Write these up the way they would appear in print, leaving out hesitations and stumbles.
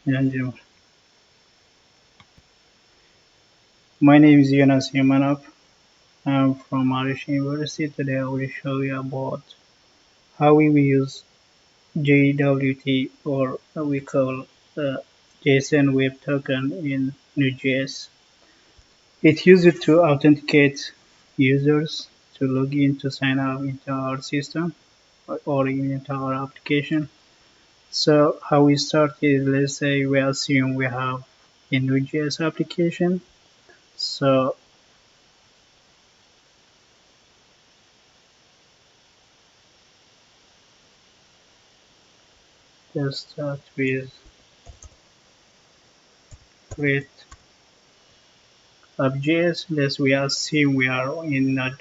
Yeah, my name is Jonas Yamanov. I'm from Irish University. Today I will show you about how we use JWT, or we call JSON Web Token in nodejs. It uses to authenticate users to log in to sign up into our system or into our application. So how we start is, let's say we assume we have a nodejs application. So let's start with create app.js. Let's we assume we are in a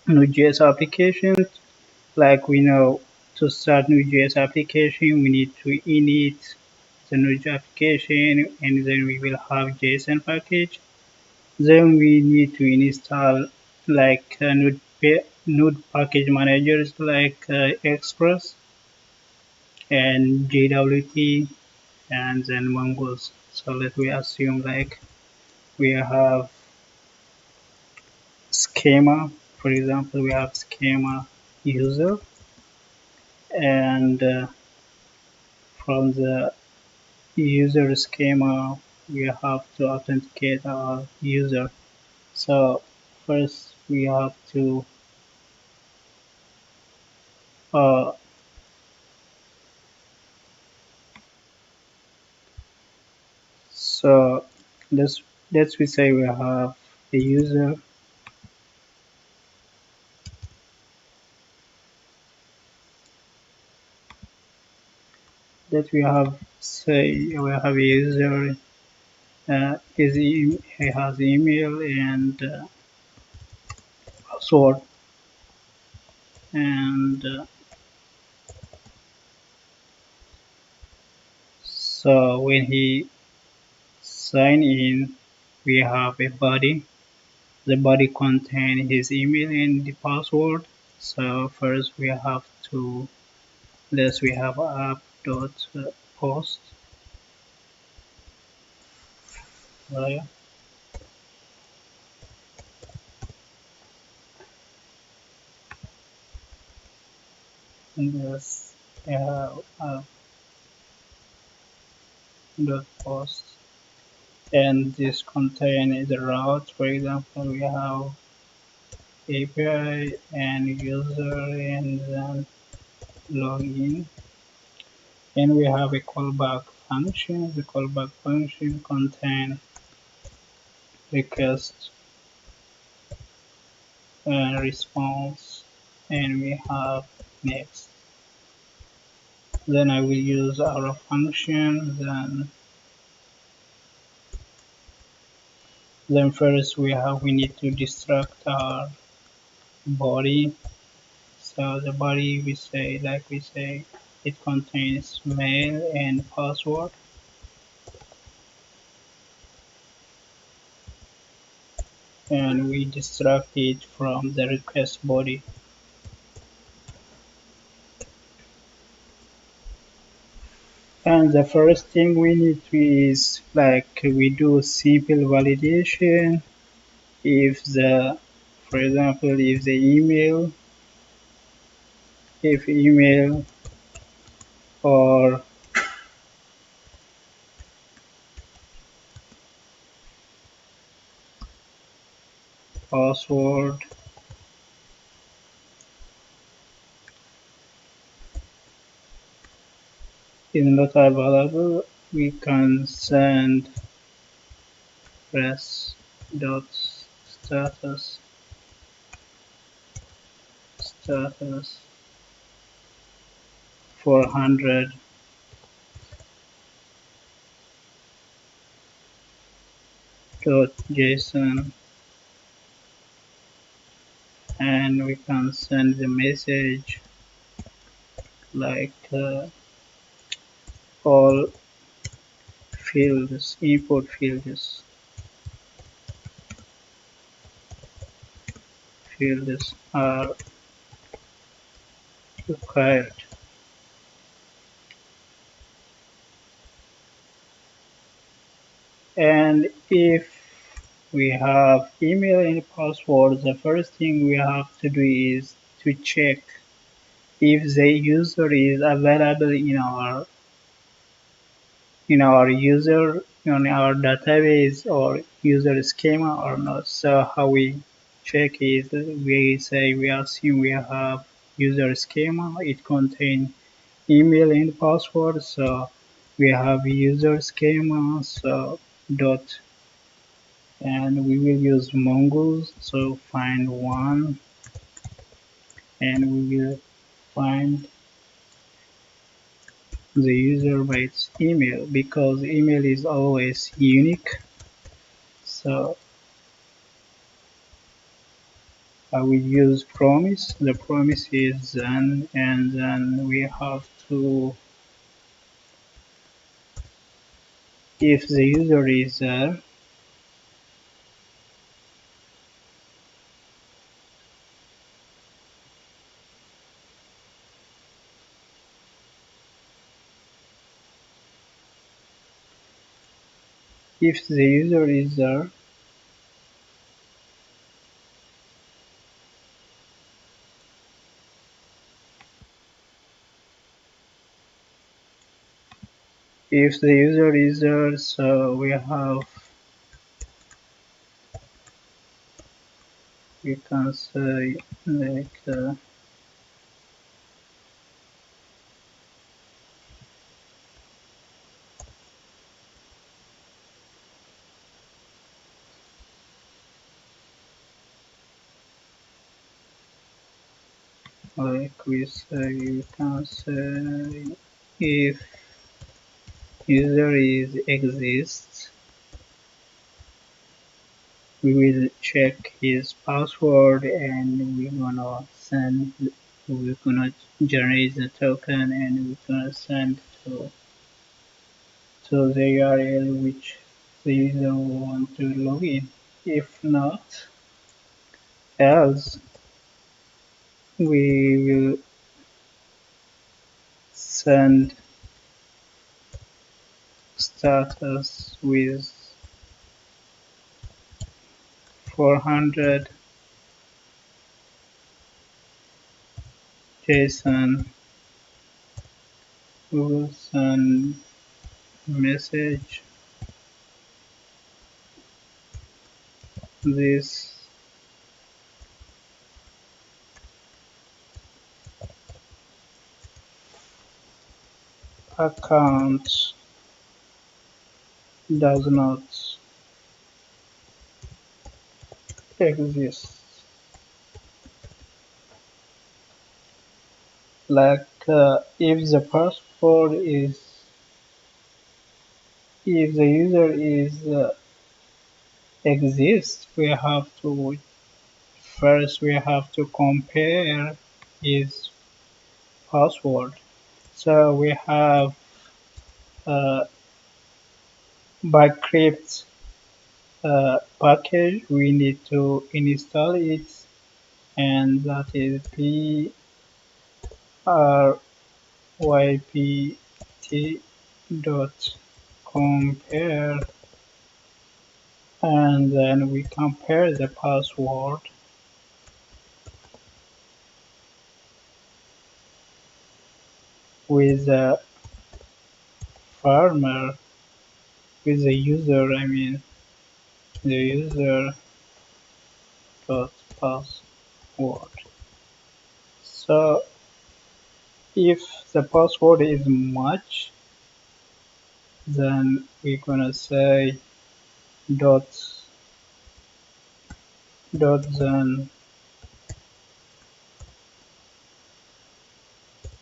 Node.js application. Like we know, to start Node.js application, we need to init the Node application, and then we will have JSON package. Then we need to install like Node package managers like Express and JWT and then Mongoose. So let we assume like we have schema. For example, we have schema user, and from the user schema we have to authenticate our user. So first we have to uh, so let's we say we have a user that we have, say we have a user, he has email and password, and so when he sign in, we have a body. The body contains his email and the password. So first we have to, let's we have app.post, right? And this we have app.post, and this contains the route. For example, we have API and user and then login, and we have a callback function. The callback function contains request and response, and we have next. Then I will use our function. Then first we need to destruct our body. So the body we say, like we say, it contains mail and password, and we destruct it from the request body. And the first thing we need to is like we do simple validation. If the, for example, if email or password is not available, we can send press dot status 400 dot json, and we can send the message like all fields, fields are required. And if we have email and password, the first thing we have to do is to check if the user is available in our database or user schema or not. So how we check is we say we assume we have user schema. It contains email and password. So we have user schema. So dot and we will use mongoose. So find one and we will find the user by its email because email is always unique. So we use promise. The promise is then, and then we have to, if the user is there, if the user is there, if the user is there, so we can say we can say if user is exists, we will check his password and we're gonna generate the token and we're gonna send to the URL which the user will want to log in. If not, else we will send status with 400 JSON. We will send message this account does not exist. Like if the password is if the user is exists, we have to compare his password. So we have uh, Bacrypt package. We need to install it, and that is prypt dot compare, and then we compare the password with the farmer with the user. I mean the user dot password. So if the password is much, then we're gonna say dot then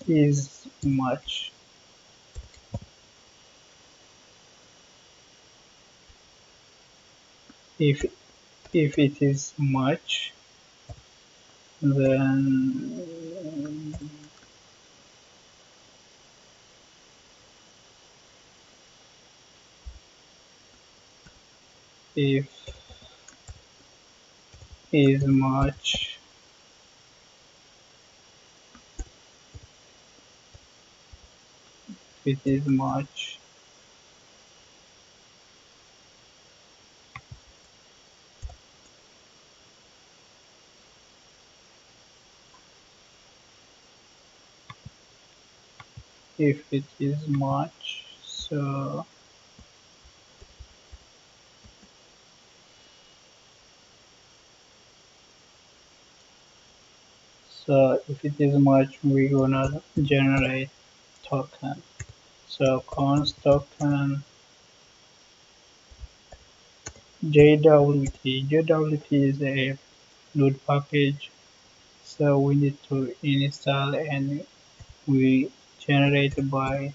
is much. If it is much, then if is much, it is much, if it is much. So if it is much, we're gonna generate token. So const token JWT. JWT is a node package. So we need to install and we generate by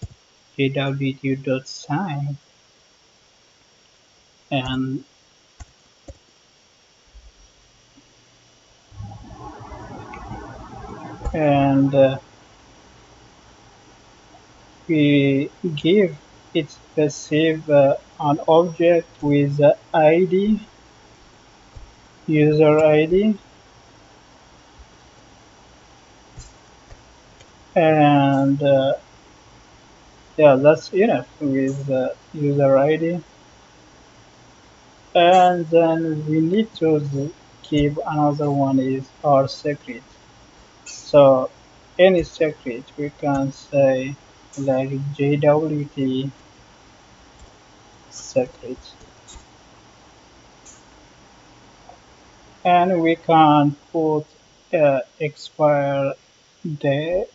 jwt.sign and and we give it receive an object with ID, user ID, and yeah, that's enough with user ID. And then we need to keep another one is our secret. So any secret we can say like JWT secret, and we can put expire date.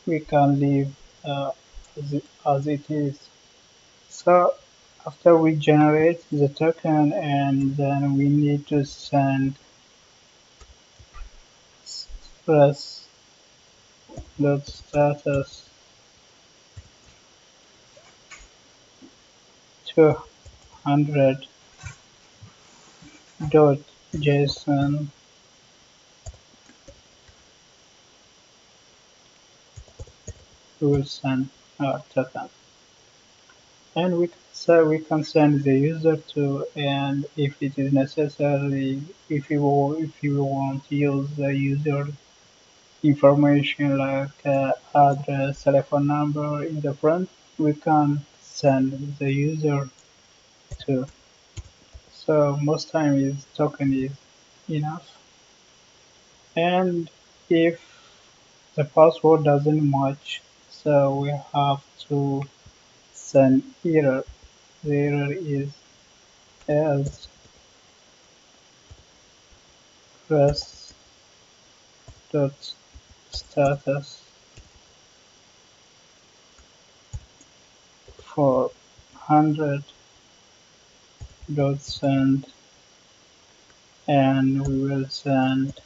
We can leave as it is. So after we generate the token, and then we need to send press dot status 200 dot JSON will send token. And we can send the user to, and if it is necessary, if you want to use the user information like address, telephone number in the front, we can send the user to. So most time is token is enough. And if the password doesn't match, so we have to send error. The error is else press dot status for 100 dot send, and we will send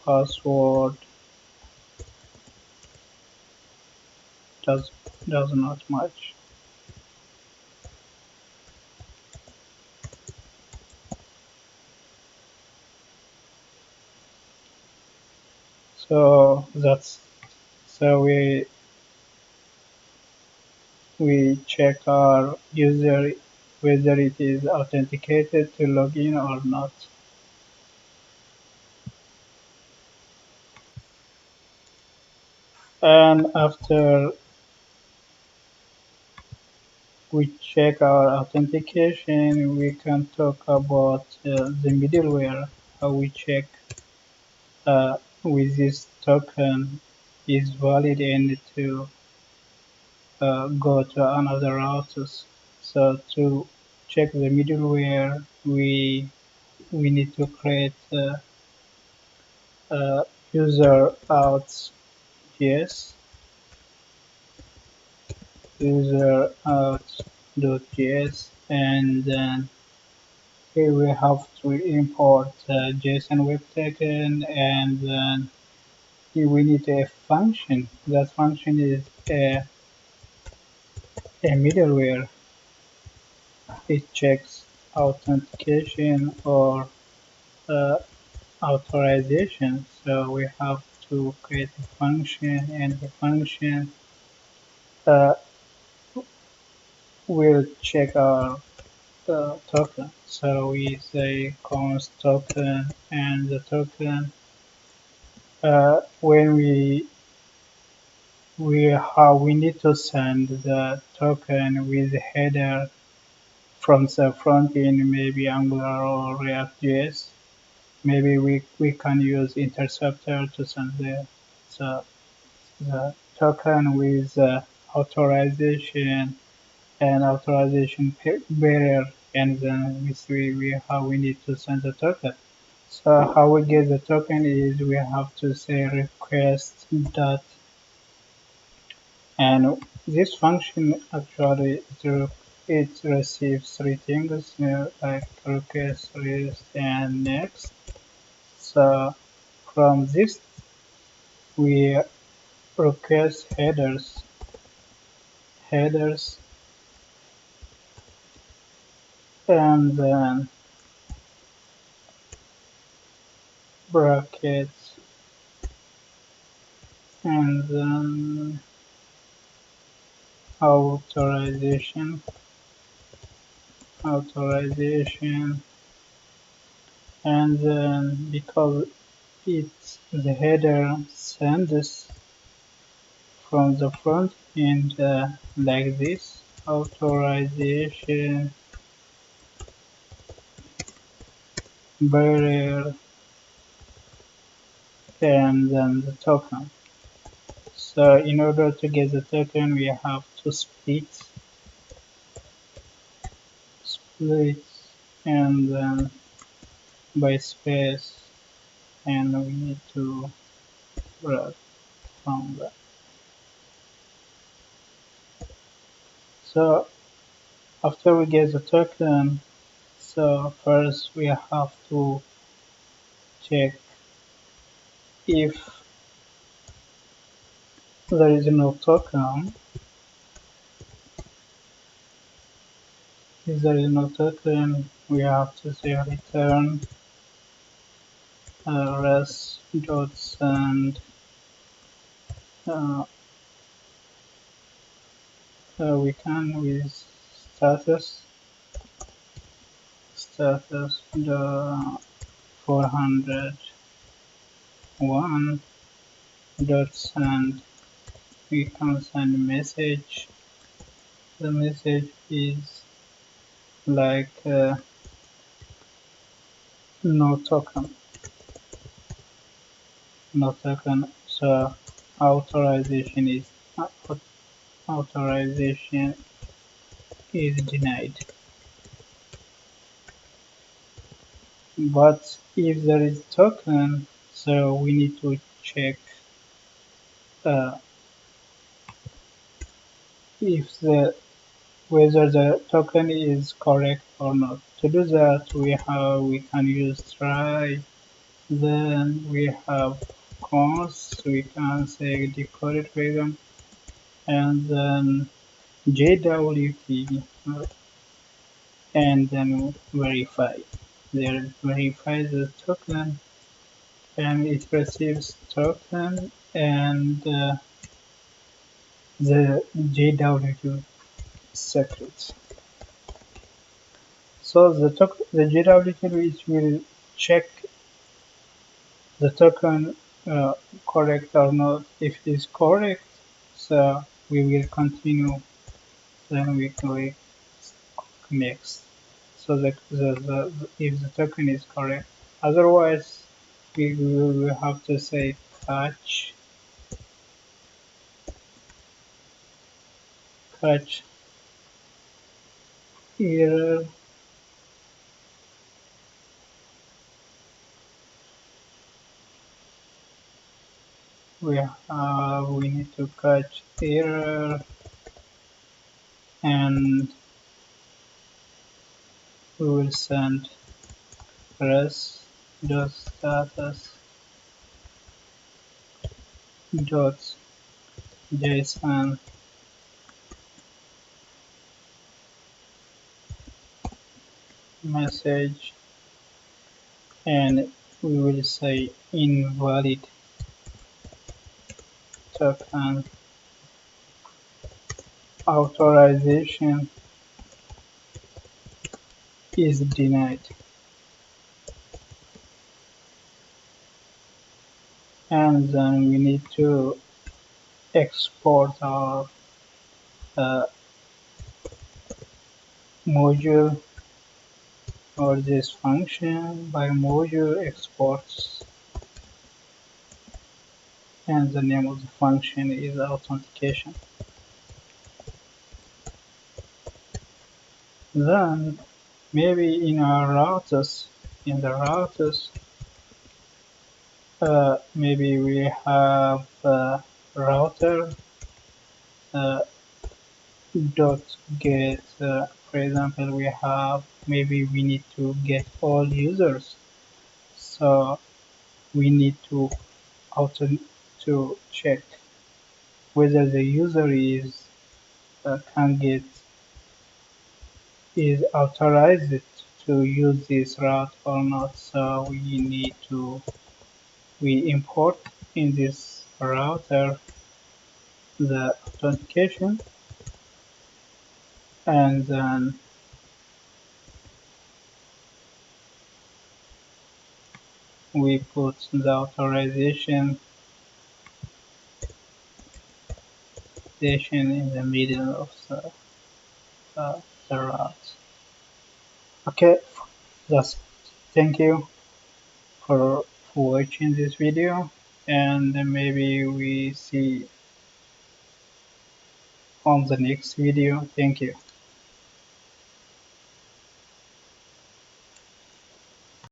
password does not match. So that's so we check our user whether it is authenticated to log in or not. And after we check our authentication, we can talk about the middleware, how we check with this token is valid and to go to another routers. So to check the middleware, we need to create user out JS, user out.js, and then here we have to import JSON web token, and then here we need a function. That function is a middleware. It checks authentication or uh, authorization. So we have to create a function, and the function uh, will check our token. So we say const token, and the token when we need to send the token with the header from the front end, maybe Angular or React.js. Maybe we can use interceptor to send the the token with authorization and authorization barrier, and then we see how we need to send the token. So how we get the token is we have to say request dot, and this function actually it receives three things like request, rest, and next. So from this we request headers, and then brackets, and then authorization, authorization, and then because it's the header sends from the front end like this, authorization barrier, and then the token. So in order to get the token, we have to split, and then by space, and we need to write from that. So after we get the token, so first we have to check if there is no token. If there is no token, we have to say return res.send uh, we can with status the 401 dot send. We can send a message. The message is like no token, no token. So authorization is authorization is denied. But if there is token, so we need to check uh, if the whether the token is correct or not. To do that, we can use try. Then we have cons. We can say decoded rhythm, and then JWT, and then verify. There verify the token, and it receives token and the JWT secret. So the JWT which will check the token correct or not. If it is correct, so we will continue. Then we click next. So if the token is correct, otherwise we will have to say catch error. We need to catch error, and we will send res.status dot json message, and we will say invalid token authorization is denied, and then we need to export our uh, module or this function by module exports. and the name of the function is authentication. Then maybe in the routers, maybe we have router uh, dot get. For example, we have maybe we need to get all users, so we need to auto to check whether the user can get is authorized to use this route or not. So we import in this router the authentication, and then we put the authorization station in the middle of the route. Okay, that's thank you for watching this video, and maybe we see on the next video. Thank you.